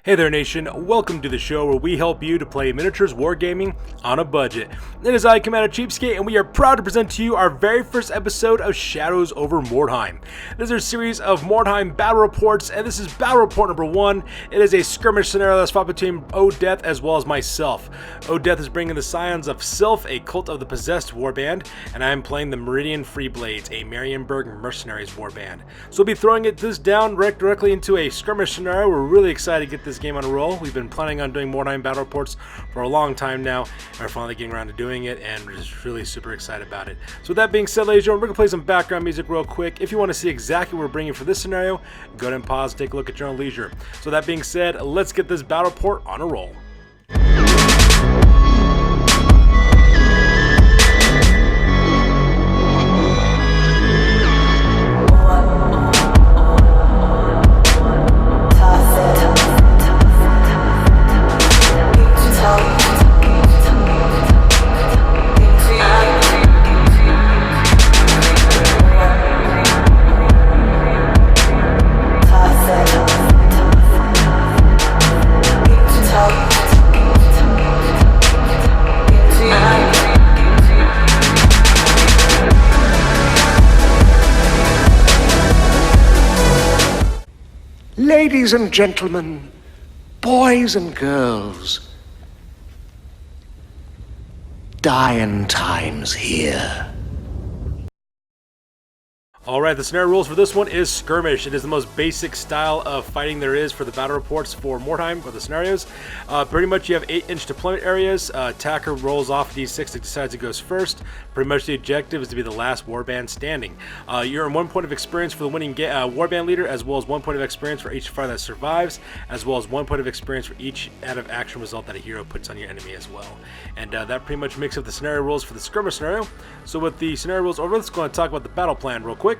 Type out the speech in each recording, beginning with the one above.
Hey there nation, welcome to the show where we help you to play miniatures wargaming on a budget. It is I, Commander CheapSkate, and we are proud to present to you our very first episode of Shadows Over Mordheim. This is our series of Mordheim Battle Reports, and this is Battle Report number 1. It is a skirmish scenario that's fought between Death as well as myself. Death is bringing the Scions of Sylph, a cult of the possessed warband, and I am playing the Meridian Freeblades, a Marienburg Mercenaries warband. So we'll be throwing this down directly into a skirmish scenario. We're really excited to get this game on a roll. We've been planning on doing Mordheim Battle Reports for a long time now, and we're finally getting around to doing it, and we're just really super excited about it. So with that being said, ladies and gentlemen, we're going to play some background music real quick. If you want to see exactly what we're bringing for this scenario, go ahead and pause and take a look at your own leisure. So that being said, let's get this battle report on a roll. Ladies and gentlemen, boys and girls, dying times here. Alright, the scenario rules for this one is Skirmish. It is the most basic style of fighting there is for the battle reports for Mordheim, or the scenarios. Pretty much you have 8-inch deployment areas. Attacker rolls off D6 that decides it goes first. Pretty much the objective is to be the last warband standing. You earn 1 point of experience for the winning warband leader, as well as 1 point of experience for each fire that survives, as well as 1 point of experience for each out of action result that a hero puts on your enemy as well. And that pretty much makes up the scenario rules for the Skirmish scenario. So with the scenario rules over, let's go and talk about the battle plan real quick.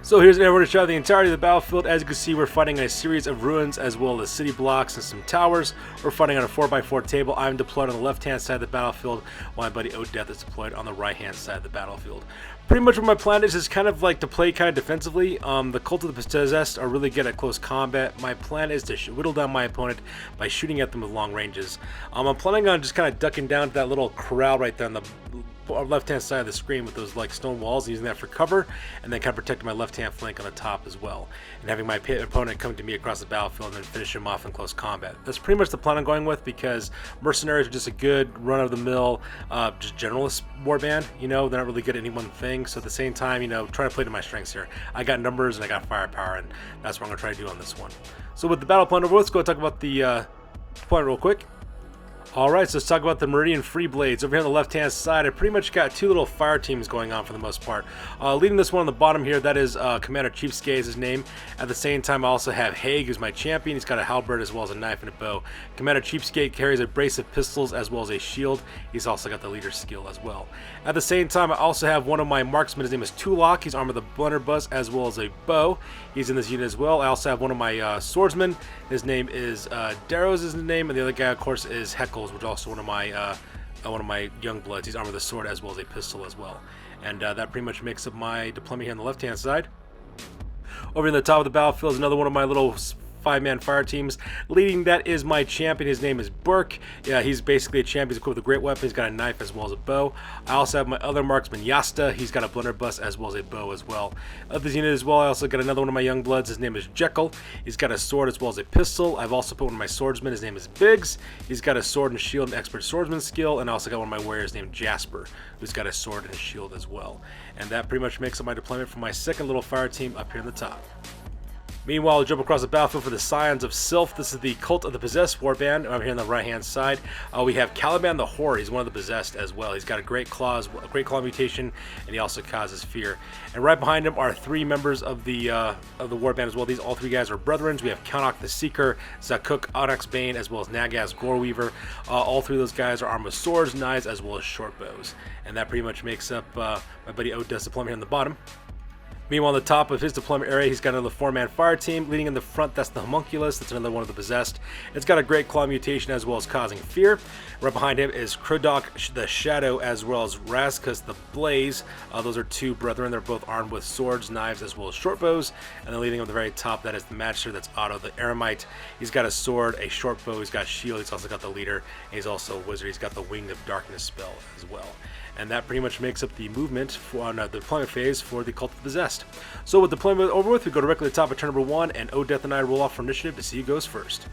So here's an airborne shot of the entirety of the battlefield. As you can see, we're fighting in a series of ruins as well as city blocks and some towers. We're fighting on a 4x4 table. I'm deployed on the left-hand side of the battlefield, while my buddy Death is deployed on the right-hand side of the battlefield. Pretty much what my plan is kind of like to play kind of defensively. The Cult of the Possessed are really good at close combat. My plan is to whittle down my opponent by shooting at them with long ranges. I'm planning on just kind of ducking down to that little corral right there on the left-hand side of the screen with those like stone walls, using that for cover, and then kind of protecting my left-hand flank on the top as well, and having my opponent come to me across the battlefield and then finish him off in close combat. That's pretty much the plan I'm going with, because Mercenaries are just a good run-of-the-mill, just generalist warband. You know, they're not really good at any one thing, so at the same time, you know, trying to play to my strengths here. I got numbers and I got firepower, and that's what I'm going to try to do on this one. So with the battle plan over, let's go talk about the point real quick. Alright, so let's talk about the Meridian Freeblades. Over here on the left-hand side, I pretty much got 2 little fire teams going on for the most part. Leading this one on the bottom here, that is Commander CheapSkate is his name. At the same time, I also have Haig, who's my champion. He's got a halberd as well as a knife and a bow. Commander CheapSkate carries a brace of pistols as well as a shield. He's also got the leader skill as well. At the same time, I also have one of my marksmen. His name is Tulok. He's armed with a blunderbuss as well as a bow. He's in this unit as well. I also have one of my swordsmen. His name is Darrows is his name, and the other guy, of course, is Heckles, which is also one of my young bloods. He's armed with a sword as well as a pistol as well. And that pretty much makes up my deployment here on the left-hand side. Over in the top of the battlefield is another one of my little 5-man fire teams. Leading that is my champion. His name is Burke. Yeah, he's basically a champion. He's equipped with a great weapon. He's got a knife as well as a bow. I also have my other marksman, Yasta. He's got a blunderbuss as well as a bow as well. Of this unit as well, I also got another one of my young bloods. His name is Jekyll. He's got a sword as well as a pistol. I've also put one of my swordsmen. His name is Biggs. He's got a sword and shield and expert swordsman skill. And I also got one of my warriors named Jasper, who's got a sword and a shield as well. And that pretty much makes up my deployment for my second little fire team up here in the top. Meanwhile, we'll jump across the battlefield for the Scions of Sylph. This is the Cult of the Possessed warband. Over here on the right-hand side, we have Caliban the Whore. He's one of the possessed as well. He's got a great claw mutation, and he also causes fear. And right behind him are 3 members of the warband as well. All 3 guys are brethren. We have Count the Seeker, Zakuk Onyx Bane, as well as Nagaz Goreweaver. All 3 of those guys are armed with swords, knives, as well as short bows. And that pretty much makes up my buddy Death's deployment here on the bottom. Meanwhile, on the top of his deployment area, he's got another 4-man fire team. Leading in the front, that's the Homunculus. That's another one of the Possessed. It's got a great claw mutation as well as causing fear. Right behind him is Krodok the Shadow as well as Raskus the Blaze. Those are two brethren. They're both armed with swords, knives, as well as short bows. And then leading at the very top, that is the Magister. That's Otto the Eremite. He's got a sword, a short bow. He's got a shield. He's also got the leader. And he's also a wizard. He's got the Wing of Darkness spell as well. And that pretty much makes up the movement for the deployment phase for the Cult of the Possessed. So with deployment over with, we go directly to the top of turn number 1, and Odeth and I roll off for initiative to see who goes first.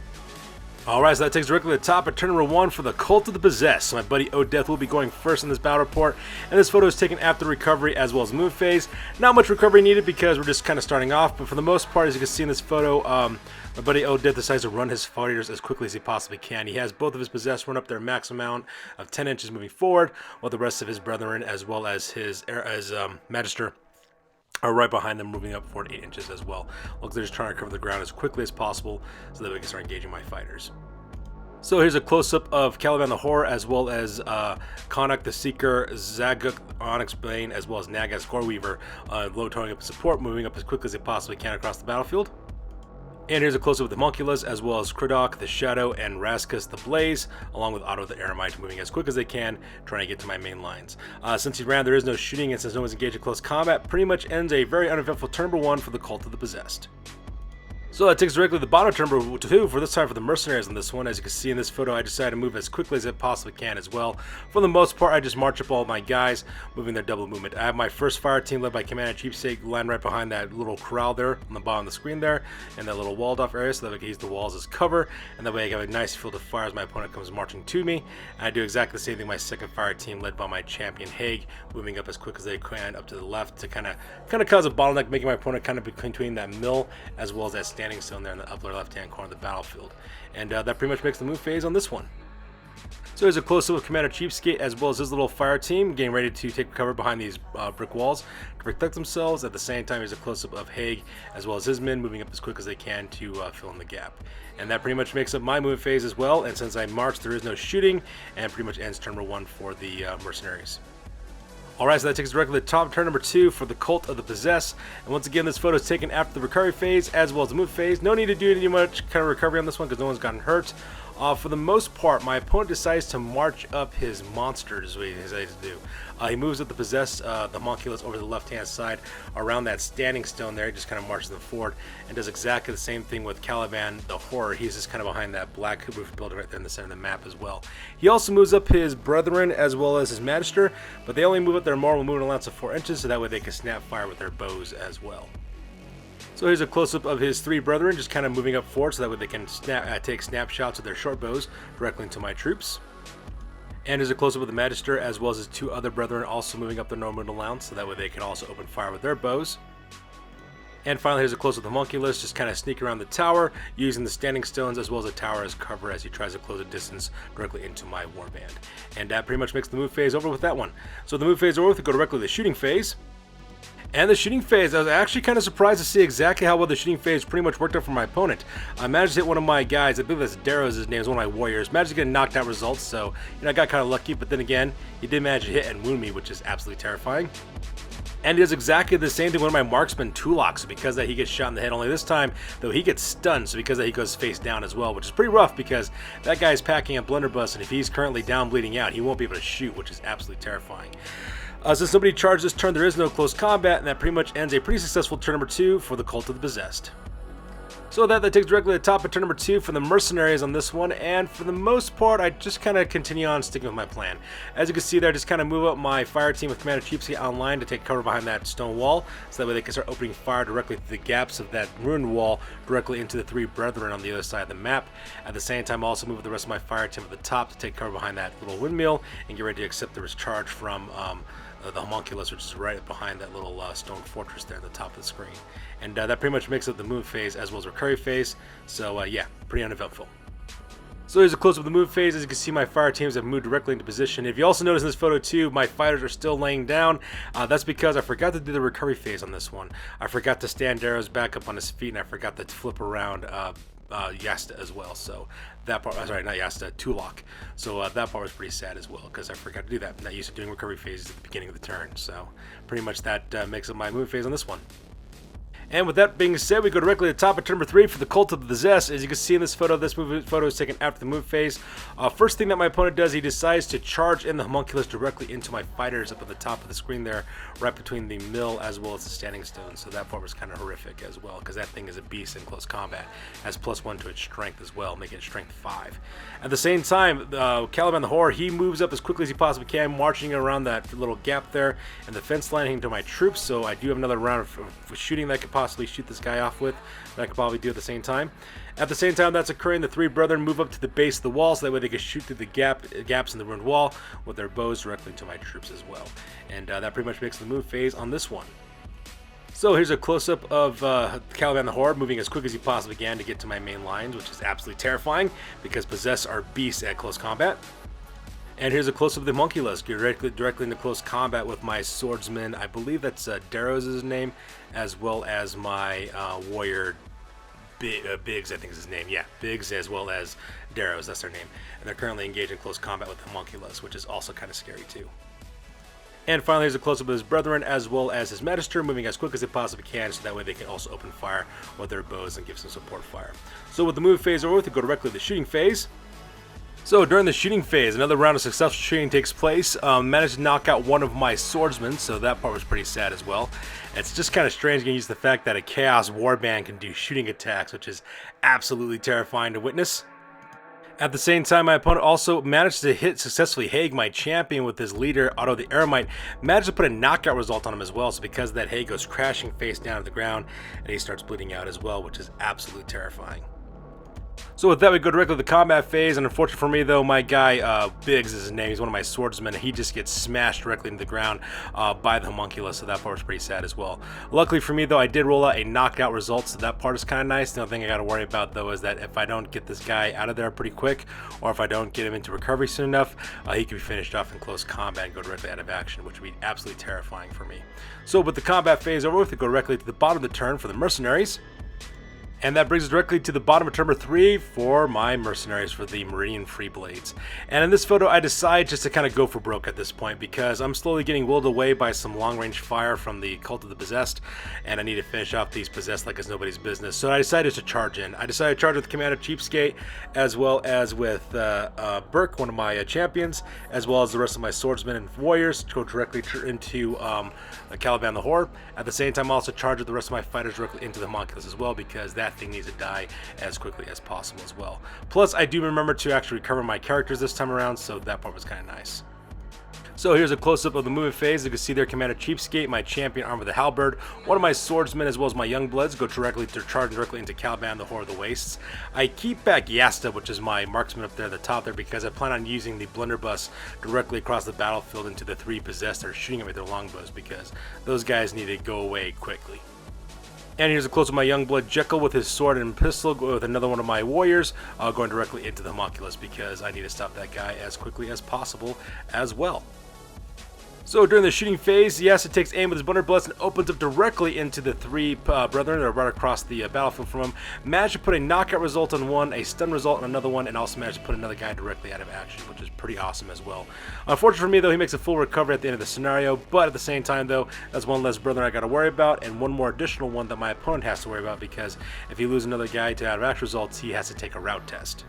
Alright, so that takes directly to the top of turn number 1 for the Cult of the Possessed. So my buddy Odeth will be going first in this battle report, and this photo is taken after recovery as well as move phase. Not much recovery needed because we're just kind of starting off, but for the most part, as you can see in this photo, my buddy Odeth decides to run his fighters as quickly as he possibly can. He has both of his Possessed run up their max amount of 10 inches moving forward, while the rest of his brethren as well as his Magister are right behind them, moving up forward 8 inches as well. Looks like they're just trying to cover the ground as quickly as possible so that we can start engaging my fighters. So here's a close-up of Caliban the Horror as well as Konnak the Seeker, Zaguk Onyx Bane, as well as Nagas Goreweaver, low-toning up support, moving up as quickly as they possibly can across the battlefield. And here's a close-up of the Homunculus, as well as Krodok the Shadow and Raskus the Blaze, along with Otto the Eremite, moving as quick as they can, trying to get to my main lines. Since he ran, there is no shooting, and since no one's engaged in close combat, pretty much ends a very uneventful turn number 1 for the Cult of the Possessed. So that takes directly to the bottom of turn number 2 for this time for the Mercenaries on this one. As you can see in this photo, I decided to move as quickly as I possibly can as well. For the most part, I just march up all my guys, moving their double movement. I have my first fire team led by Commander CheapSkate land right behind that little corral there on the bottom of the screen there, and that little walled off area so that I can use the walls as cover, and that way I have a nice field of fire as my opponent comes marching to me. And I do exactly the same thing with my second fire team led by my champion Haig, moving up as quick as they can up to the left to kind of cause a bottleneck, making my opponent kind of between that mill as well as that standing stone there in the upper left-hand corner of the battlefield. And that pretty much makes the move phase on this one. So here's a close-up of Commander CheapSkate as well as his little fire team getting ready to take cover behind these brick walls to protect themselves. At the same time, here's a close-up of Haig as well as his men moving up as quick as they can to fill in the gap. And that pretty much makes up my move phase as well. And since I marched, there is no shooting, and pretty much ends turn number 1 for the Mercenaries. Alright, so that takes us directly to the top of turn number 2 for the Cult of the Possessed. And once again, this photo is taken after the recovery phase as well as the move phase. No need to do any much kind of recovery on this one because no one's gotten hurt. For the most part, my opponent decides to march up his monster, is what he decides to do. He moves up the Possessed, the Homunculus over the left-hand side around that standing stone there. He just kind of marches them forward and does exactly the same thing with Caliban the Horror. He's just kind of behind that black roof building right there in the center of the map as well. He also moves up his brethren as well as his Magister, but they only move up their normal movement allowance of 4 inches, so that way they can snap fire with their bows as well. So here's a close-up of his 3 brethren just kind of moving up forward so that way they can take snapshots of their short bows directly into my troops. And here's a close-up of the Magister as well as his 2 other brethren also moving up their normal allowance so that way they can also open fire with their bows. And finally, here's a close-up of the Homunculus just kind of sneak around the tower using the standing stones as well as the tower as cover as he tries to close a distance directly into my warband. And that pretty much makes the move phase over with that one. So the move phase over with, we go directly to the shooting phase. And the shooting phase, I was actually kind of surprised to see exactly how well the shooting phase pretty much worked out for my opponent. I managed to hit one of my guys, I believe that's Darrow's his name, is one of my warriors. Managed to get a knocked out result, so I got kind of lucky, but then again, he did manage to hit and wound me, which is absolutely terrifying. And he does exactly the same thing with one of my marksmen, Tulok, so because that he gets shot in the head, only this time, though he gets stunned, so because that he goes face down as well, which is pretty rough because that guy's packing a blunderbuss, and if he's currently down bleeding out, he won't be able to shoot, which is absolutely terrifying. Since nobody charged this turn, there is no close combat, and that pretty much ends a pretty successful turn number 2 for the Cult of the Possessed. So that takes directly to the top of turn number 2 for the Mercenaries on this one, and for the most part, I just kind of continue on sticking with my plan. As you can see there, I just kind of move up my fire team with Commander CheapSkate online to take cover behind that stone wall, so that way they can start opening fire directly through the gaps of that ruined wall directly into the 3 brethren on the other side of the map. At the same time, I also move the rest of my fire team at the top to take cover behind that little windmill and get ready to accept the charge from the Homunculus, which is right behind that little stone fortress there at the top of the screen. And that pretty much makes up the move phase as well as recovery phase. So yeah, pretty uneventful. So here's a close-up of the move phase. As you can see, my fire teams have moved directly into position. If you also notice in this photo too, my fighters are still laying down. That's because I forgot to do the recovery phase on this one. I forgot to stand Darrow's back up on his feet, and I forgot to flip around Yasta as well. So that part, sorry, not Yasta, Tulok. So that part was pretty sad as well because I forgot to do that. I'm not used to doing recovery phases at the beginning of the turn. So pretty much that makes up my move phase on this one. And with that being said, we go directly to the top of turn number 3 for the Cult of the Possessed. As you can see in this photo is taken after the move phase. First thing that my opponent does, he decides to charge in the homunculus directly into my fighters up at the top of the screen there, right between the mill as well as the standing stone. So that part was kind of horrific as well, because that thing is a beast in close combat. Has +1 to its strength as well, making it strength 5. At the same time, Caliban the Horror, he moves up as quickly as he possibly can, marching around that little gap there in the fence line into my troops. So I do have another round of shooting that I could possibly shoot this guy off with, that I could probably do at the same time. At the same time that's occurring, the 3 brethren move up to the base of the wall, so that way they can shoot through the gaps in the ruined wall with their bows directly to my troops as well. And that pretty much makes the move phase on this one. So here's a close-up of Caliban the Horror moving as quick as he possibly can to get to my main lines, which is absolutely terrifying because Possessed are beasts at close combat. And here's a close-up of the homunculus, directly into close combat with my swordsman. I believe that's Darrow's his name, as well as my warrior Biggs, I think is his name. Yeah, Biggs as well as Darrow's, that's their name. And they're currently engaged in close combat with the homunculus, which is also kind of scary too. And finally, there's a close-up of his brethren as well as his magister, moving as quick as they possibly can, so that way they can also open fire with their bows and give some support fire. So with the move phase over, we go directly to the shooting phase. So during the shooting phase, another round of successful shooting takes place. Managed to knock out one of my swordsmen, so that part was pretty sad as well. It's just kind of strange getting used to the fact that a Chaos Warband can do shooting attacks, which is absolutely terrifying to witness. At the same time, my opponent also managed to hit successfully Haig, my champion, with his leader, Otto the Eremite. Managed to put a knockout result on him as well, so because of that, Haig goes crashing face down to the ground, and he starts bleeding out as well, which is absolutely terrifying. So with that, we go directly to the combat phase, and unfortunately for me though, my guy, Biggs is his name, he's one of my swordsmen, he just gets smashed directly into the ground by the homunculus, so that part was pretty sad as well. Luckily for me though, I did roll out a knockout result, so that part is kind of nice. The only thing I got to worry about though is that if I don't get this guy out of there pretty quick, or if I don't get him into recovery soon enough, he can be finished off in close combat and go directly out of action, which would be absolutely terrifying for me. So with the combat phase over, we go directly to the bottom of the turn for the mercenaries. And that brings us directly to the bottom of turn number 3 for my mercenaries for the Meridian Freeblades. And in this photo, I decide just to kind of go for broke at this point because I'm slowly getting whirled away by some long-range fire from the Cult of the Possessed, and I need to finish off these Possessed like it's nobody's business. So I decided to charge in. I decided to charge with Commander CheapSkate, as well as with Burke, one of my champions, as well as the rest of my swordsmen and warriors, to go directly into Caliban the Horror. At the same time, I also charge with the rest of my fighters directly into the homunculus as well, because that thing needs to die as quickly as possible as well. Plus, I do remember to actually recover my characters this time around, so that part was kind of nice. So here's a close-up of the movement phase. You can see there Commander CheapSkate, my champion armed with a halberd, one of my swordsmen as well as my young bloods go charge directly into Caliban the Horror of the Wastes. I keep back Yasta, which is my marksman up there at the top there, because I plan on using the blunderbuss directly across the battlefield into the 3 Possessed that are shooting at me with their longbows, because those guys need to go away quickly. And here's a close of my young blood Jekyll with his sword and pistol with another one of my warriors going directly into the homunculus, because I need to stop that guy as quickly as possible as well. So during the shooting phase, Yasta takes aim with his blunderbuss and opens up directly into the 3 brethren that are right across the battlefield from him. Managed to put a knockout result on one, a stun result on another one, and also managed to put another guy directly out of action, which is pretty awesome as well. Unfortunately for me though, he makes a full recovery at the end of the scenario, but at the same time though, that's one less brethren I got to worry about, and one more additional one that my opponent has to worry about, because if he loses another guy to out of action results, he has to take a route test.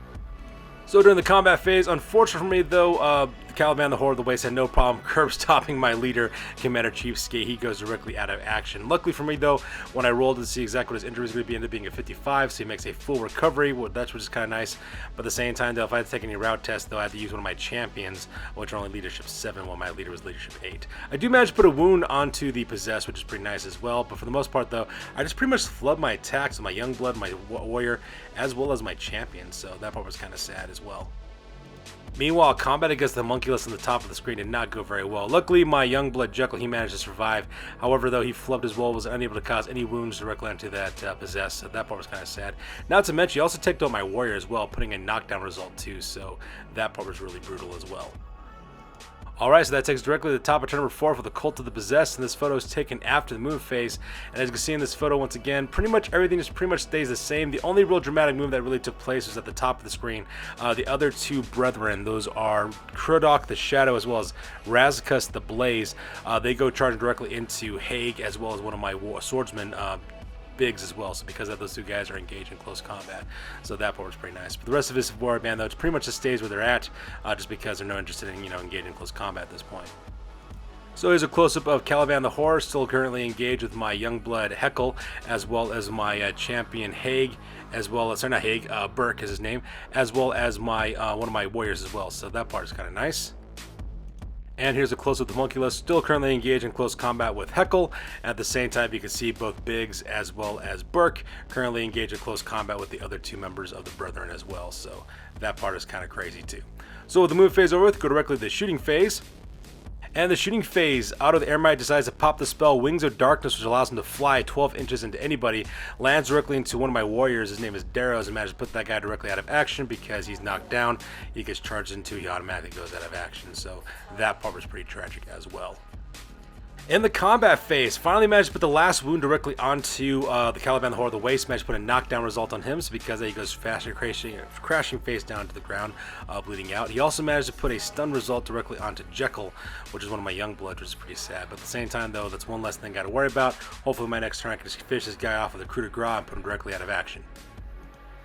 So during the combat phase, unfortunately for me though, Caliban the Horror of the Waste had no problem curb stopping my leader, Commander CheapSkate. He goes directly out of action. Luckily for me though, when I rolled to see exactly what his injury was going to be, ended up being a 55, so he makes a full recovery, which is kind of nice. But at the same time though, if I had to take any route tests though, I had to use one of my champions, which are only leadership 7, while my leader was leadership 8. I do manage to put a wound onto the Possessed, which is pretty nice as well, but for the most part though, I just pretty much flood my attacks with my young blood, my warrior, as well as my champion, so that part was kind of sad as well. Meanwhile, combat against the homunculus on the top of the screen did not go very well. Luckily, my young blood Jekyll, he managed to survive. However, though, he flubbed his wool, was unable to cause any wounds directly onto that Possessed, so that part was kind of sad. Not to mention, he also took out my warrior as well, putting a knockdown result too, so that part was really brutal as well. Alright, so that takes us directly to the top of turn number 4 for the Cult of the Possessed, and this photo is taken after the move phase. And as you can see in this photo, once again, pretty much everything just pretty much stays the same. The only real dramatic move that really took place was at the top of the screen. The other 2 brethren, those are Krudok the Shadow as well as Razkus the Blaze. They go charging directly into Haig, as well as one of my swordsmen, Biggs as well. So because of those two guys are engaged in close combat, so that part was pretty nice. But the rest of his warband though, it pretty much just stays where they're at, just because they're not interested in engaging in close combat at this point. So here's a close-up of Caliban the Whore, still currently engaged with my Youngblood Heckle, as well as my champion Haig, as well as, sorry, not Haig, Burke is his name, as well as my one of my warriors as well. So that part is kind of nice. And here's a close-up of the Homunculus, still currently engaged in close combat with Heckle. At the same time, you can see both Biggs as well as Burke currently engaged in close combat with the other two members of the Brethren as well. So that part is kind of crazy too. So with the move phase over with, go directly to the shooting phase. And the shooting phase, out of the Eremite decides to pop the spell Wings of Darkness, which allows him to fly 12 inches into anybody, lands directly into one of my warriors. His name is Darrows, and manages to put that guy directly out of action because he's knocked down. He gets charged into, he automatically goes out of action. So that part was pretty tragic as well. In the combat phase, finally managed to put the last wound directly onto the Caliban the Whore of the Waste. Managed to put a knockdown result on him, so because he goes faster, crashing face down to the ground, bleeding out. He also managed to put a stun result directly onto Jekyll, which is one of my Youngblood, which is pretty sad. But at the same time, though, that's one less thing I got to worry about. Hopefully my next turn I can just finish this guy off with a coup de grace and put him directly out of action.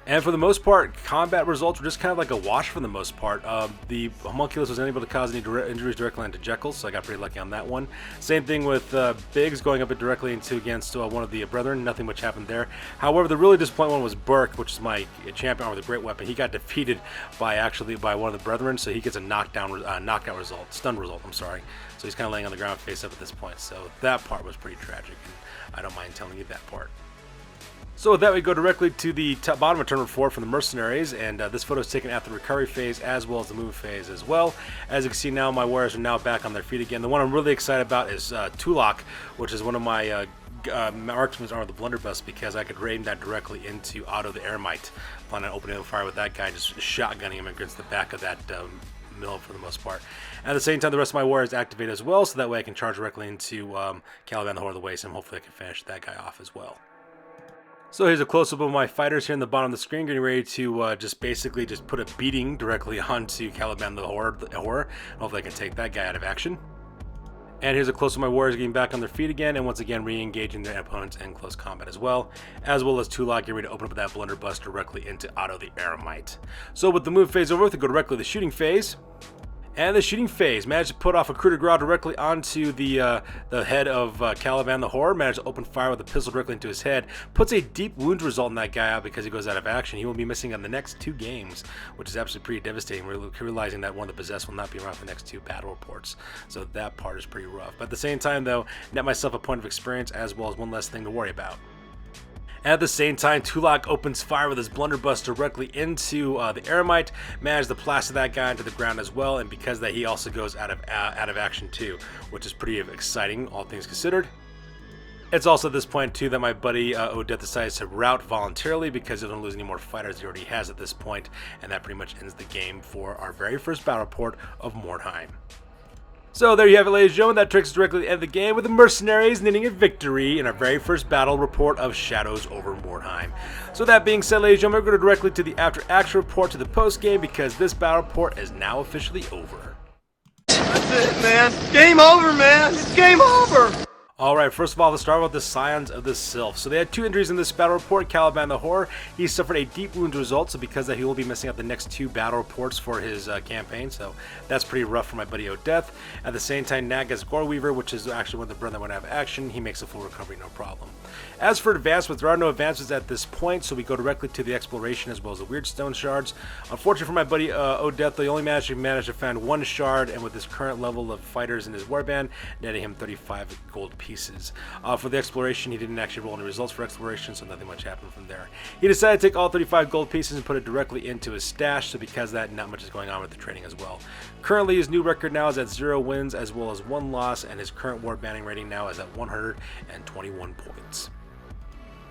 And for the most part, combat results were just kind of like a wash for the most part. The Homunculus was unable to cause any injuries directly onto Jekyll, so I got pretty lucky on that one. Same thing with Biggs going up directly against one of the Brethren. Nothing much happened there. However, the really disappointing one was Burke, which is my champion with a great weapon. He got defeated by one of the Brethren, so he gets a knockout result, stun result. I'm sorry. So he's kind of laying on the ground face up at this point. So that part was pretty tragic, and I don't mind telling you that part. So with that, we go directly to the bottom of turn 4 from the Mercenaries, and this photo is taken after the recovery phase as well as the move phase as well. As you can see now, my warriors are now back on their feet again. The one I'm really excited about is Tulok, which is one of my marksman's armor, the blunderbuss, because I could aim that directly into Otto the Eremite. Plan on opening fire with that guy, just shotgunning him against the back of that mill for the most part. At the same time, the rest of my warriors activate as well, so that way I can charge directly into Caliban the Whore of the Waste, and hopefully I can finish that guy off as well. So here's a close-up of my fighters here in the bottom of the screen, getting ready to just basically put a beating directly onto Caliban the Whore, and hopefully I can take that guy out of action. And here's a close-up of my warriors getting back on their feet again, and once again re-engaging their opponents in close combat as well as Tulok getting ready to open up that blunderbuss directly into Otto the Eremite. So with the move phase over, we go directly to the shooting phase. And the shooting phase, managed to put off a coup de grace directly onto the head of Caliban the Whore. Managed to open fire with a pistol directly into his head. Puts a deep wound result in that guy out because he goes out of action. He will be missing on the next 2 games, which is absolutely pretty devastating. We're realizing that one of the possessed will not be around for the next 2 battle reports. So that part is pretty rough. But at the same time, though, net myself a point of experience as well as one less thing to worry about. At the same time, Tulok opens fire with his blunderbuss directly into the Eremite, managed to plaster that guy into the ground as well, and because of that, he also goes out of action too, which is pretty exciting, all things considered. It's also at this point too that my buddy Odette decides to rout voluntarily because he doesn't lose any more fighters he already has at this point, and that pretty much ends the game for our very first battle report of Mordheim. So there you have it, ladies and gentlemen. That takes us directly to the end of the game with the Mercenaries needing a victory in our very first battle report of Shadows over Mordheim. So that being said, ladies and gentlemen, we're going to go directly to the after action report to the post game because this battle report is now officially over. That's it, man. Game over, man. It's game over. Alright, first of all, let's start with the Scions of the Sylph. So they had 2 injuries in this battle report. Caliban the Whore, he suffered a deep wound result, so because of that, he will be missing out the next 2 battle reports for his campaign, so that's pretty rough for my buddy Odette. At the same time, Nagas Goreweaver, which is actually one of the Brethren that went out of action, he makes a full recovery, no problem. As for advancements, there are no advancements at this point, so we go directly to the exploration as well as the weird stone shards. Unfortunately for my buddy Odette, they only managed to find 1 shard, and with his current level of fighters in his warband, netting him 35 gold pieces. For the exploration, he didn't actually roll any results for exploration, so nothing much happened from there. He decided to take all 35 gold pieces and put it directly into his stash, so because of that, not much is going on with the trading as well. Currently, his new record now is at 0 wins as well as 1 loss, and his current war banding rating now is at 121 points.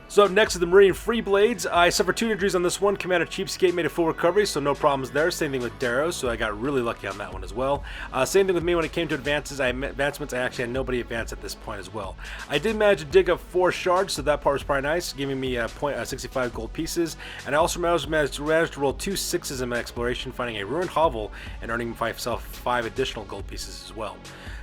So up next is the Meridian Freeblades. I suffered 2 injuries on this one. Commander CheapSkate made a full recovery, so no problems there. Same thing with Darrows, so I got really lucky on that one as well. Same thing with me when it came to advances. I actually had nobody advance at this point as well. I did manage to dig up 4 shards, so that part was probably nice, giving me 65 gold pieces. And I also managed to roll 2 6s in my exploration, finding a ruined hovel and earning myself 5 additional gold pieces as well.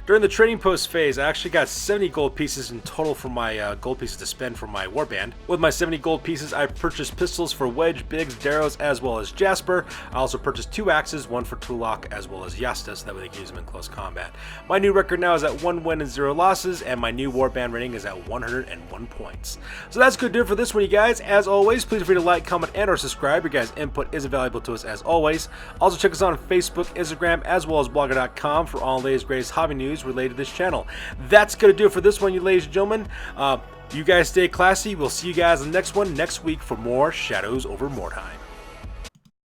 During the trading post phase, I actually got 70 gold pieces in total for my gold pieces to spend for my warband. With my 70 gold pieces, I purchased pistols for Wedge, Biggs, Darrows, as well as Jasper. I also purchased 2 axes, one for Tulak, as well as Yasta, so that way they can use them in close combat. My new record now is at 1 win and 0 losses, and my new warband rating is at 101 points. So that's good to do it for this one, you guys. As always, please feel free to like, comment, and or subscribe. Your guys' input is invaluable to us as always. Also check us out on Facebook, Instagram, as well as blogger.com for all the latest greatest hobby news related to this channel. That's going to do it for this one, you ladies and gentlemen. You guys stay classy. We'll see you guys in the next one next week for more Shadows over Mordheim.